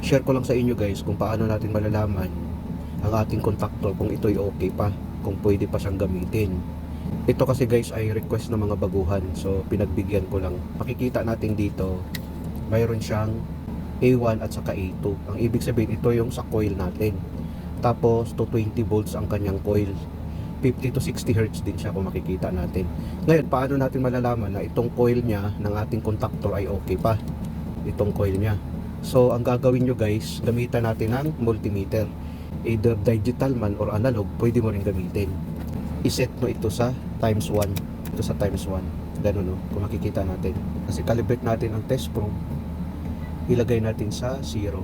share ko lang sa inyo guys kung paano natin malalaman ang ating contactor kung ito'y okay pa, kung pwede pa siyang gamitin. Ito kasi guys ay request ng mga baguhan, so pinagbigyan ko lang. Makikita natin dito mayroon siyang A1 at saka A2. Ang ibig sabihin ito yung sa coil natin, tapos 220 volts ang kanyang coil, 50 to 60 Hz din siya kung makikita natin. Ngayon, paano natin malalaman na itong coil niya ng ating contactor ay okay pa, itong coil niya? So ang gagawin nyo guys, gamitan natin ng multimeter, either digital man or analog, pwede mo rin gamitin. Iset mo ito sa times 1, ito sa times 1, ganun no, kung makikita natin. Kasi calibrate natin ang test probe, ilagay natin sa 0.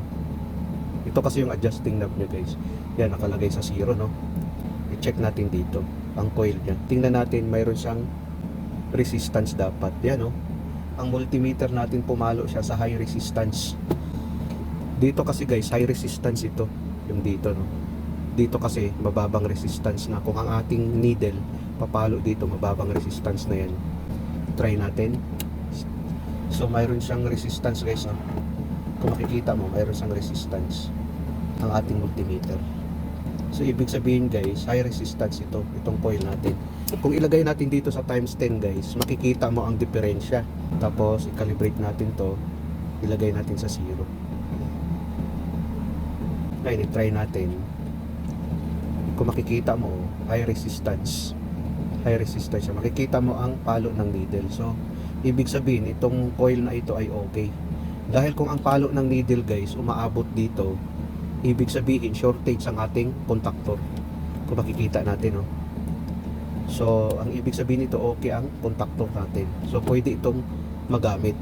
Ito kasi yung adjusting knob nyo guys, yan nakalagay sa 0 no. I-check natin dito ang coil niya, tingnan natin mayroon siyang resistance dapat, yan no. Ang multimeter natin pumalo siya sa high resistance. Dito kasi guys, high resistance ito, yung dito no. Dito kasi mababang resistance na. Kung ang ating needle papalo dito, mababang resistance na yan. Try natin. So mayroon siyang resistance guys no. Kung makikita mo, mayroon siyang resistance ang ating multimeter. So ibig sabihin guys, high resistance ito, itong coil natin. Kung ilagay natin dito sa times 10 guys, makikita mo ang diferensya. Tapos i-calibrate natin to, ilagay natin sa 0. Ngayon i-try natin. Kung makikita mo, high resistance siya. Makikita mo ang palo ng needle. So ibig sabihin itong coil na ito ay okay. Dahil kung ang palo ng needle guys umaabot dito, ibig sabihin shortage ang ating contactor. Kung makikita natin no. So ang ibig sabihin nito okay ang contactor natin. So pwede itong magamit.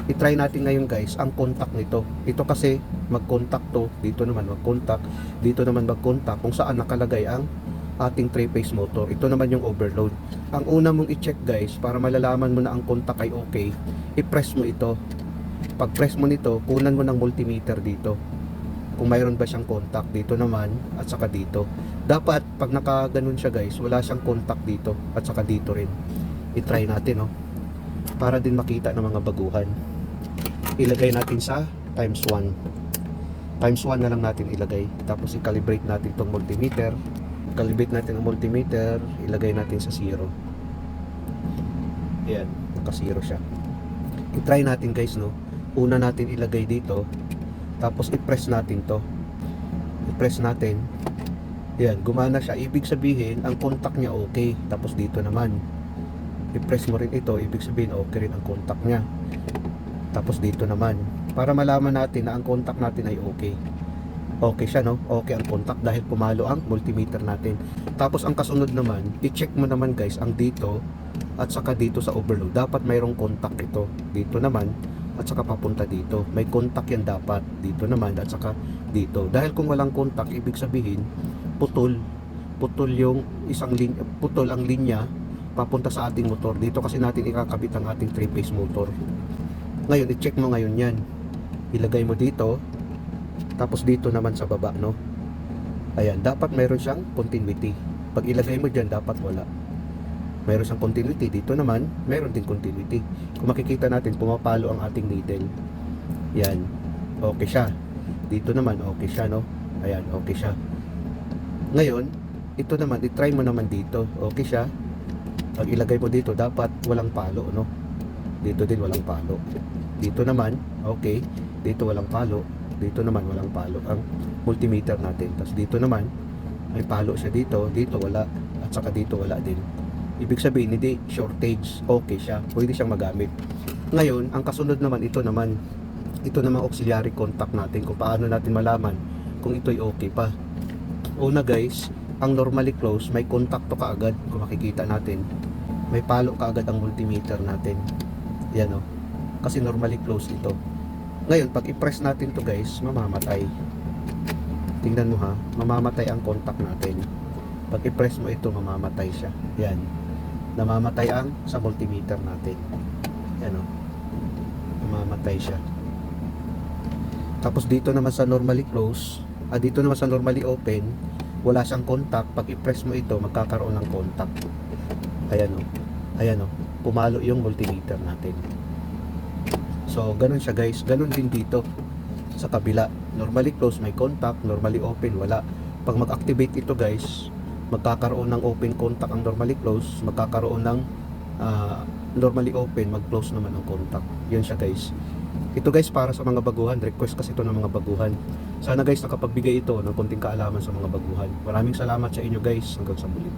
I-try natin ngayon guys ang contact nito. Ito kasi mag-contact to, dito naman mag-contact, dito naman mag-contact kung saan nakalagay ang ating 3-phase motor. Ito naman yung overload. Ang una mong i-check guys para malalaman mo na ang contact ay okay, i-press mo ito. Pag press mo nito, kunan mo ng multimeter dito kung mayroon ba siyang contact, dito naman at saka dito. Dapat pag nakaganon siya guys, wala siyang contact dito at saka dito rin. I-try natin no, para din makita ng mga baguhan. Ilagay natin sa times 1. Times 1 na lang natin ilagay. Tapos i-calibrate natin itong multimeter. Calibrate natin ang multimeter, ilagay natin sa 0. Ayan, naka 0 siya. I-try natin guys no. Una natin ilagay dito, tapos i-press natin to. I-press natin. Ayan, gumana siya. Ibig sabihin ang contact niya okay. Tapos dito naman i-press mo rin ito, ibig sabihin okay rin ang contact niya. Tapos dito naman, para malaman natin na ang contact natin ay okay. Okay siya no, okay ang contact dahil pumalo ang multimeter natin. Tapos ang kasunod naman, i-check mo naman guys ang dito at saka dito sa overload. Dapat mayroong contact ito. Dito naman at saka papunta dito. May contact yan dapat. Dito naman at saka dito. Dahil kung walang contact, ibig sabihin putol yung isang linya, putol ang linya papunta sa ating motor. Dito kasi natin ikakabit ang ating 3-phase motor. Ngayon, i-check mo ngayon yan. Ilagay mo dito, tapos dito naman sa baba, no? Ayan, dapat mayroon siyang continuity. Pag ilagay mo dyan, dapat wala. Mayroon siyang continuity. Dito naman, mayroon din continuity. Kung makikita natin, pumapalo ang ating needle. Yan, okay siya. Dito naman, okay siya, no? Ayan, okay siya. Ngayon, ito naman, i-try mo naman dito. Okay siya. Pag ilagay mo dito, dapat walang palo, no? Dito din walang palo. Dito naman, okay. Dito walang palo. Dito naman walang palo ang multimeter natin. Tapos dito naman, may palo siya dito. Dito wala. At saka dito wala din. Ibig sabihin, hindi shortage. Okay siya. Pwede siyang magamit. Ngayon, ang kasunod naman, ito naman. Ito naman auxiliary contact natin. Kung paano natin malaman kung ito'y okay pa. Una guys, ang normally close, may contact to kaagad. Kung makikita natin, may palo kaagad ang multimeter natin. Yan o. Kasi normally close ito. Ngayon, pag i-press natin to guys, mamamatay. Tingnan mo ha, mamamatay ang contact natin. Pag i-press mo ito, mamamatay siya. Yan. Namamatay ang sa multimeter natin. Yan o. Mamamatay siya. Tapos dito naman sa normally close, dito naman sa normally open, wala siyang contact. Pag i-press mo ito, magkakaroon ng contact. Ayan o. Ayan o. Pumalo yung multimeter natin. So, ganun siya guys. Ganun din dito. sa kabila. Normally close, may contact. Normally open, wala. Pag mag-activate ito guys, magkakaroon ng open contact ang normally close, magkakaroon ng normally open, mag-close naman ang contact. Yun siya guys. Ito guys para sa mga baguhan, request kasi ito ng mga baguhan. Sana guys nakapagbigay ito ng konting kaalaman sa mga baguhan. Maraming salamat sa inyo guys, hanggang sa muli.